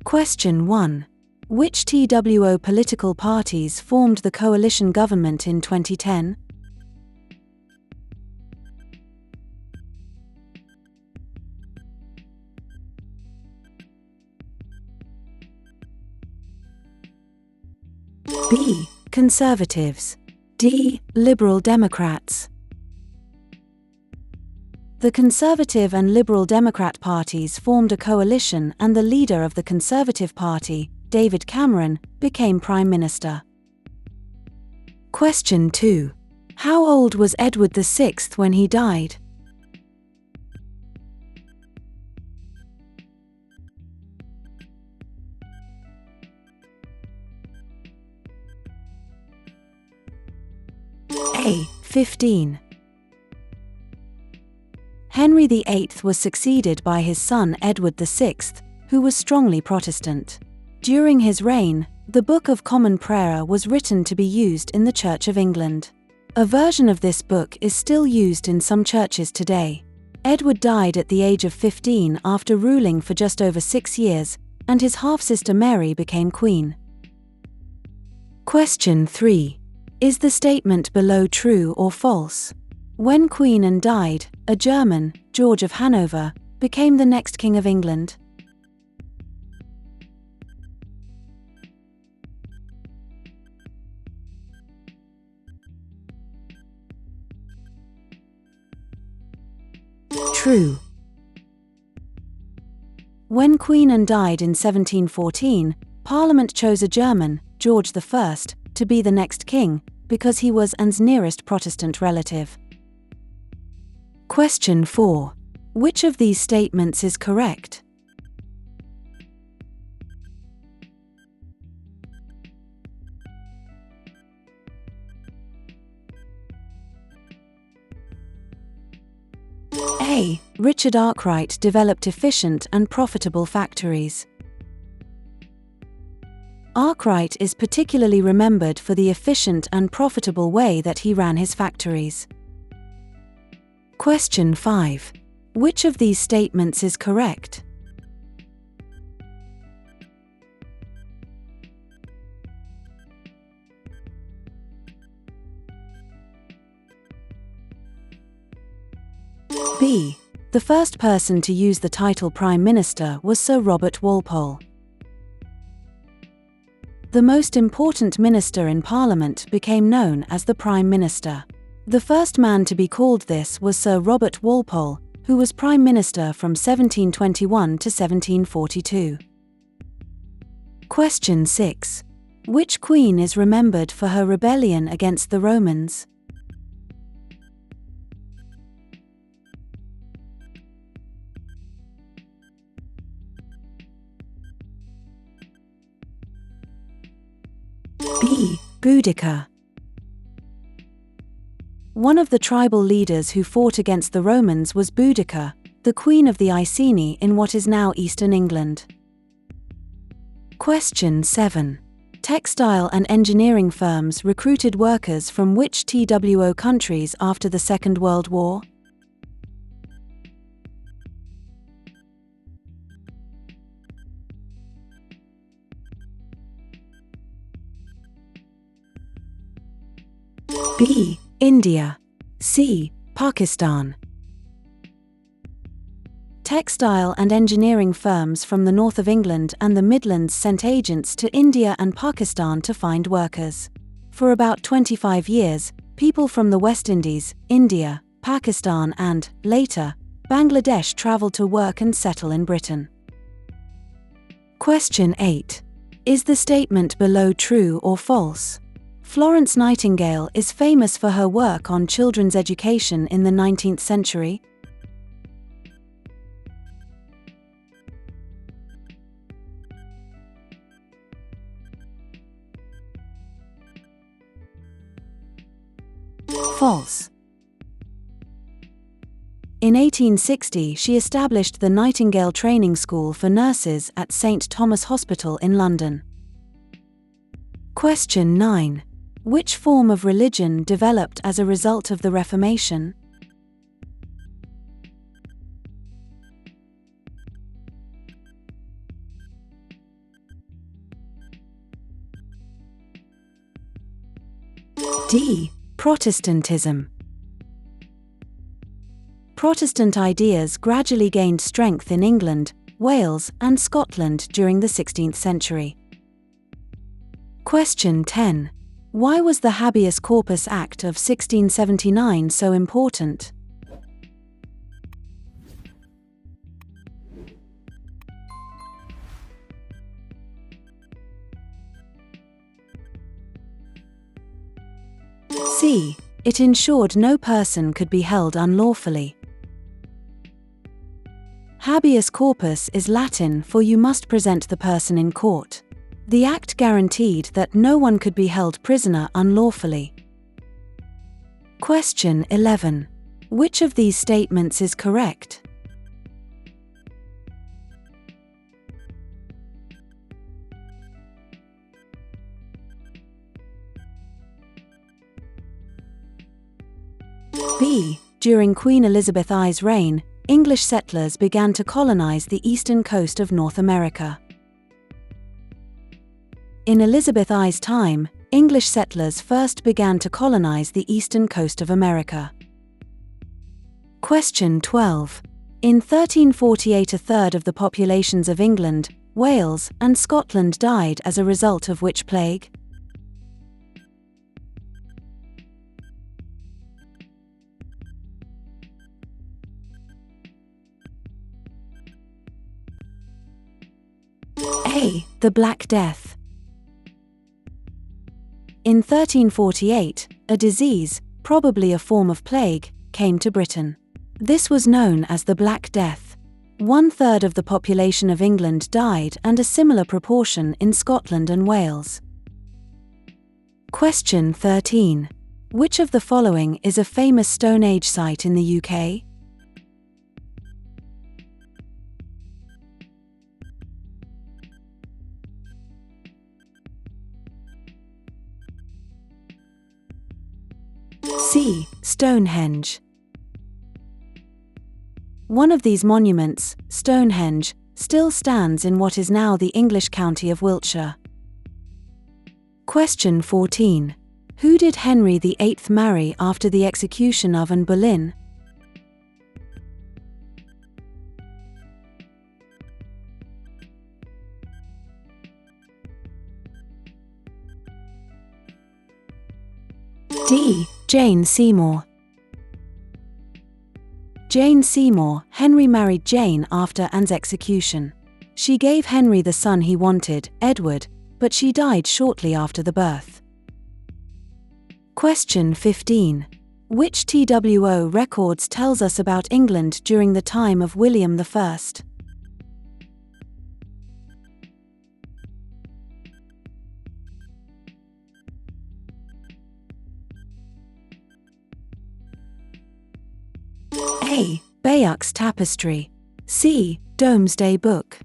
Question 1. Which TWO political parties formed the coalition government in 2010? B. Conservatives. D. Liberal Democrats. The Conservative and Liberal Democrat parties formed a coalition, and the leader of the Conservative Party, David Cameron, became Prime Minister. Question 2. How old was Edward VI when he died? A. 15. Henry VIII was succeeded by his son Edward VI, who was strongly Protestant. During his reign, the Book of Common Prayer was written to be used in the Church of England. A version of this book is still used in some churches today. Edward died at the age of 15 after ruling for just over 6 years, and his half-sister Mary became queen. Question 3. Is the statement below true or false? When Queen Anne died, a German, George of Hanover, became the next King of England. True. When Queen Anne died in 1714, Parliament chose a German, George I, to be the next king, because he was Anne's nearest Protestant relative. Question 4. Which of these statements is correct? A. Richard Arkwright developed efficient and profitable factories. Arkwright is particularly remembered for the efficient and profitable way that he ran his factories. Question 5. Which of these statements is correct? B. The first person to use the title Prime Minister was Sir Robert Walpole. The most important minister in Parliament became known as the Prime Minister. The first man to be called this was Sir Robert Walpole, who was Prime Minister from 1721 to 1742. Question 6. Which queen is remembered for her rebellion against the Romans? B. Boudica. One of the tribal leaders who fought against the Romans was Boudica, the queen of the Iceni in what is now eastern England. Question 7. Textile and engineering firms recruited workers from which TWO countries after the Second World War? B. India. C. Pakistan. Textile and engineering firms from the north of England and the Midlands sent agents to India and Pakistan to find workers. For about 25 years, people from the West Indies, India, Pakistan and, later, Bangladesh traveled to work and settle in Britain. Question 8. Is the statement below true or false? Florence Nightingale is famous for her work on children's education in the 19th century. False. In 1860, she established the Nightingale Training School for Nurses at St. Thomas Hospital in London. Question 9. Which form of religion developed as a result of the Reformation? D. Protestantism. Protestant ideas gradually gained strength in England, Wales, and Scotland during the 16th century. Question 10. Why was the Habeas Corpus Act of 1679 so important? C. It ensured no person could be held unlawfully. Habeas corpus is Latin for you must present the person in court. The act guaranteed that no one could be held prisoner unlawfully. Question 11. Which of these statements is correct? B. During Queen Elizabeth I's reign, English settlers began to colonize the eastern coast of North America. In Elizabeth I's time, English settlers first began to colonize the eastern coast of America. Question 12. In 1348, a third of the populations of England, Wales, and Scotland died as a result of which plague? A. The Black Death. In 1348, a disease, probably a form of plague, came to Britain. This was known as the Black Death. 1/3 of the population of England died and a similar proportion in Scotland and Wales. Question 13. Which of the following is a famous Stone Age site in the UK? C. Stonehenge. One of these monuments, Stonehenge, still stands in what is now the English county of Wiltshire. Question 14. Who did Henry VIII marry after the execution of Anne Boleyn? D. Jane Seymour. Jane Seymour. Henry married Jane after Anne's execution. She gave Henry the son he wanted, Edward, but she died shortly after the birth. Question 15. Which TWO records tells us about England during the time of William I? A. Bayeux Tapestry. C. Domesday Book.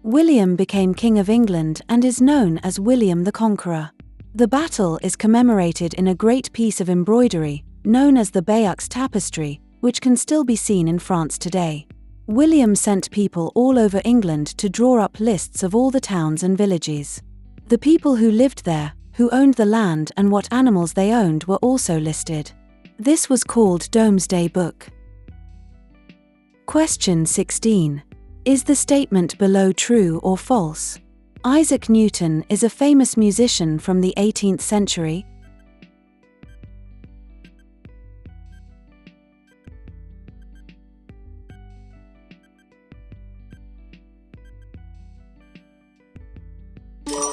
William became King of England and is known as William the Conqueror. The battle is commemorated in a great piece of embroidery, known as the Bayeux Tapestry, which can still be seen in France today. William sent people all over England to draw up lists of all the towns and villages. The people who lived there, who owned the land and what animals they owned were also listed. This was called Domesday Book. Question 16. Is the statement below true or false? Isaac Newton is a famous musician from the 18th century.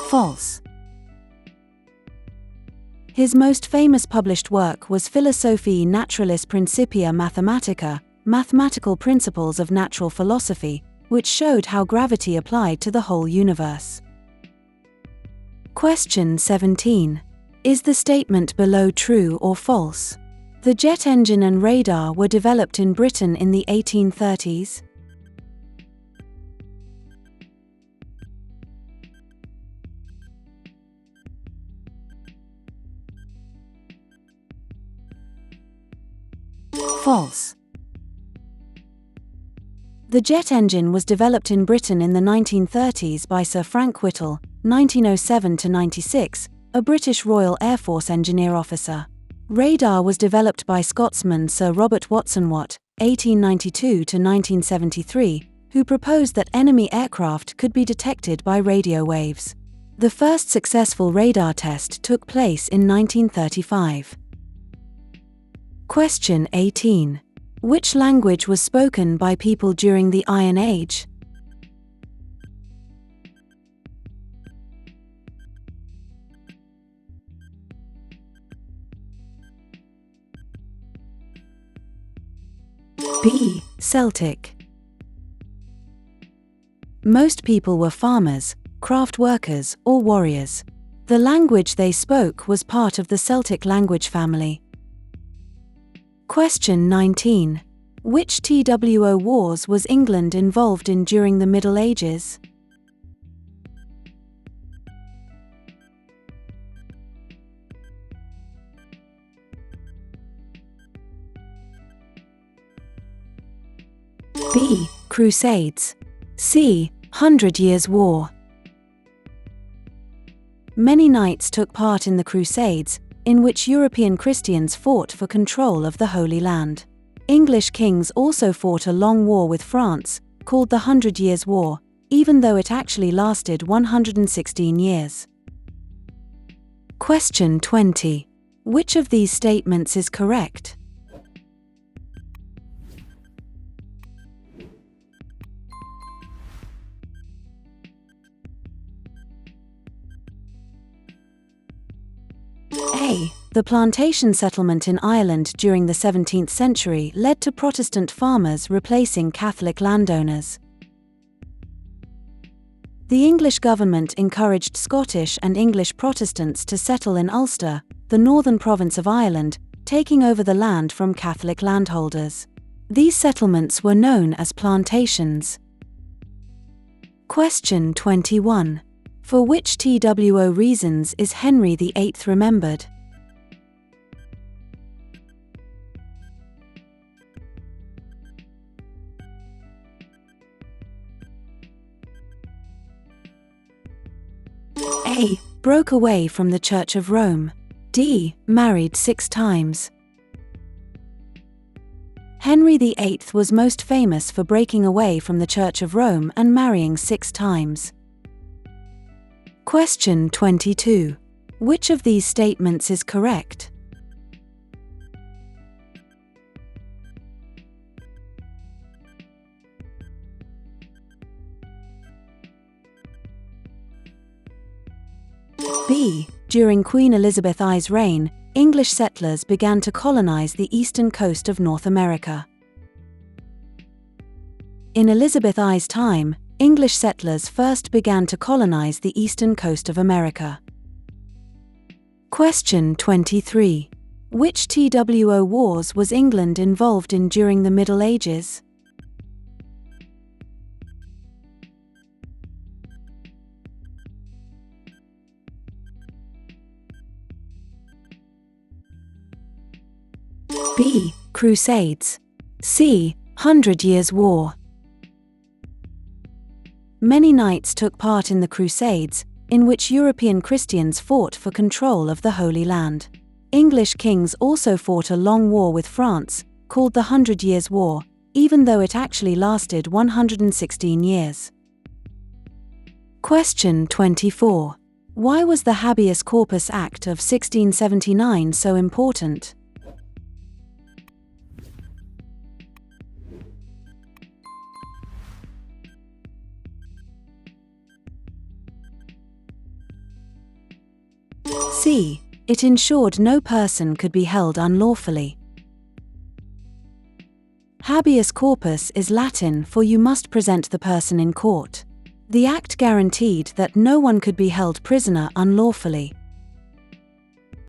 False. His most famous published work was Philosophiae Naturalis Principia Mathematica, Mathematical Principles of Natural Philosophy, which showed how gravity applied to the whole universe. Question 17. Is the statement below true or false? The jet engine and radar were developed in Britain in the 1830s. False. The jet engine was developed in Britain in the 1930s by Sir Frank Whittle, 1907–96, a British Royal Air Force engineer officer. Radar was developed by Scotsman Sir Robert Watson Watt, 1892 to 1973, who proposed that enemy aircraft could be detected by radio waves. The first successful radar test took place in 1935. Question 18. Which language was spoken by people during the Iron Age? B. Celtic. Most people were farmers, craft workers, or warriors. The language they spoke was part of the Celtic language family. Question 19. Which TWO wars was England involved in during the Middle Ages? B. Crusades. C. 100 Years' War. Many knights took part in the Crusades, in which European Christians fought for control of the Holy Land. English kings also fought a long war with France, called the 100 Years' War, even though it actually lasted 116 years. Question 20. Which of these statements is correct? A. The plantation settlement in Ireland during the 17th century led to Protestant farmers replacing Catholic landowners. The English government encouraged Scottish and English Protestants to settle in Ulster, the northern province of Ireland, taking over the land from Catholic landholders. These settlements were known as plantations. Question 21. For which TWO reasons is Henry VIII remembered? A. Broke away from the Church of Rome. D. Married 6 times. Henry VIII was most famous for breaking away from the Church of Rome and marrying 6 times. Question 22. Which of these statements is correct? B. During Queen Elizabeth I's reign, English settlers began to colonize the eastern coast of North America. In Elizabeth I's time, English settlers first began to colonize the eastern coast of America. Question 23. Which TWO wars was England involved in during the Middle Ages? B. Crusades. C. 100 Years' War. Many knights took part in the Crusades, in which European Christians fought for control of the Holy Land. English kings also fought a long war with France, called the 100 Years' War, even though it actually lasted 116 years. Question 24. Why was the Habeas Corpus Act of 1679 so important? C. It ensured no person could be held unlawfully. Habeas corpus is Latin for you must present the person in court. The act guaranteed that no one could be held prisoner unlawfully.